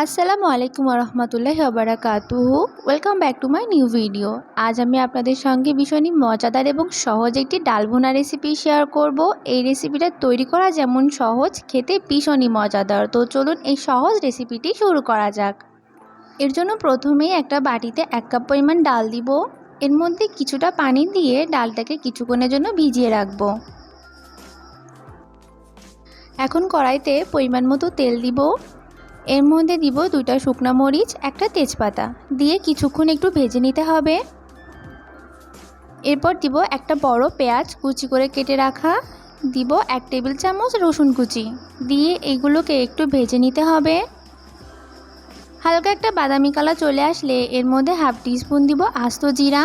আসসালামু আলাইকুম রহমতুল্লাহি ওয়াবারাকাতুহু। Welcome back to my new video. আজ আমি আপনাদের সঙ্গে ভীষণই মজাদার এবং সহজ একটি ডাল ভুনা রেসিপি শেয়ার করব। এই রেসিপিটা তৈরি করা যেমন সহজ, খেতে ভীষণই মজাদার। তো চলুন এই সহজ রেসিপিটি শুরু করা যাক। এর জন্য প্রথমেই একটা বাটিতে 1 কাপ পরিমাণ ডাল দিব। এর মধ্যে কিছুটা পানি দিয়ে ডালটাকে কিছুক্ষণের জন্য ভিজিয়ে রাখবো। এখন কড়াইতে পরিমাণ মতো তেল দিব। এর মধ্যে দিব 2টা শুকনো মরিচ, একটা তেজপাতা দিয়ে কিছুক্ষণ একটু ভেজে নিতে হবে। এরপর দিব একটা বড় পেঁয়াজ কুচি করে কেটে রাখা, দিব 1 টেবিল চামচ রসুন কুচি দিয়ে এগুলোকে একটু ভেজে নিতে হবে। হালকা একটা বাদামি কালার চলে আসলে এর মধ্যে হাফ টিস্পুন দিব আস্ত জিরা।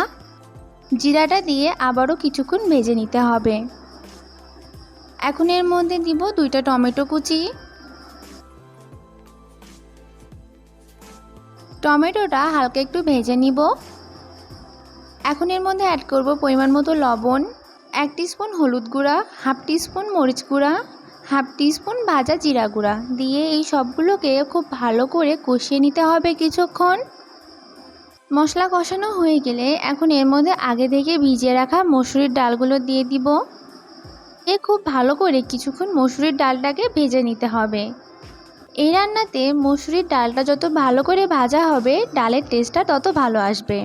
জিরাটা দিয়ে আবারও কিছুক্ষণ ভেজে নিতে হবে। এখন এর মধ্যে দিব 2টা টমেটো কুচি। টমেটোটা হালকা একটু ভেজে নিব। এখন এর মধ্যে অ্যাড করব পরিমাণ মতো লবণ, 1 টিস্পুন হলুদ গুঁড়া, হাফ টিস্পুন মরিচ গুঁড়া, হাফ টিস্পুন ভাজা জিরা গুঁড়া দিয়ে এই সবগুলোকে খুব ভালো করে কষিয়ে নিতে হবে কিছুক্ষণ। মশলা কষানো হয়ে গেলে এখন এর মধ্যে আগে থেকে ভিজিয়ে রাখা মসুরির ডালগুলো দিয়ে দিব। খুব ভালো করে কিছুক্ষণ মসুরির ডালটাকে ভেজে নিতে হবে। এই রান্নাতে মসুরির ডালটা যত ভালো করে ভাজা হবে ডালের টেস্টটা তত ভালো আসবে।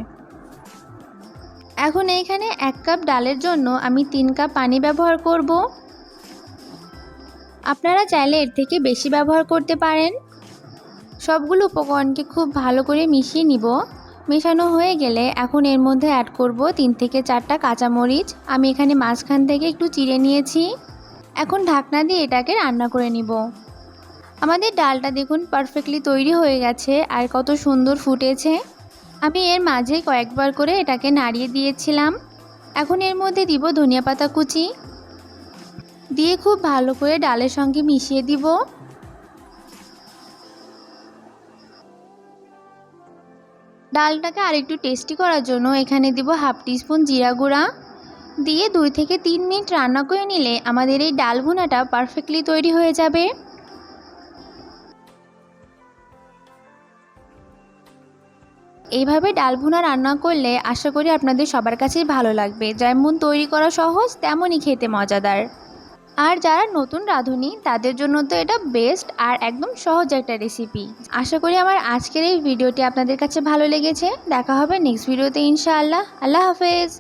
এখন এইখানে 1 কাপ ডালের জন্য আমি 3 কাপ পানি ব্যবহার করব। আপনারা চাইলে এর থেকে বেশি ব্যবহার করতে পারেন। সবগুলো উপকরণকে খুব ভালো করে মিশিয়ে নিব। মেশানো হয়ে গেলে এখন এর মধ্যে অ্যাড করব 3 থেকে 4টা কাঁচামরিচ। আমি এখানে মাঝখান থেকে একটু চিড়ে নিয়েছি। এখন ঢাকনা দিয়ে এটাকে রান্না করে নিব। আমাদের ডালটা দেখুন পারফেক্টলি তৈরি হয়ে গেছে আর কত সুন্দর ফুটেছে। আমি এর মাঝে কয়েকবার করে এটাকে নাড়িয়ে দিয়েছিলাম। এখন এর মধ্যে দিব ধনিয়া পাতা কুচি দিয়ে খুব ভালো করে ডালের সঙ্গে মিশিয়ে দিব। ডালটাকে আরেকটু টেস্টি করার জন্য এখানে দিব হাফ টিস্পুন জিরা গুঁড়া দিয়ে 2 থেকে 3 মিনিট রান্না করে নিলে আমাদের এই ডাল ভুনাটা পারফেক্টলি তৈরি হয়ে যাবে। এইভাবে ডাল ভুনা রান্না করলে আশা করি আপনাদের সবার কাছেই ভালো লাগবে। যেমন তৈরি করা সহজ তেমনই খেতে মজাদার। আর যারা নতুন রাঁধুনি তাদের জন্য তো এটা বেস্ট আর একদম সহজ একটা রেসিপি। আশা করি আমার আজকের এই ভিডিওটি আপনাদের কাছে ভালো লেগেছে। দেখা হবে নেক্সট ভিডিওতে ইনশাআল্লাহ। আল্লাহ হাফেজ।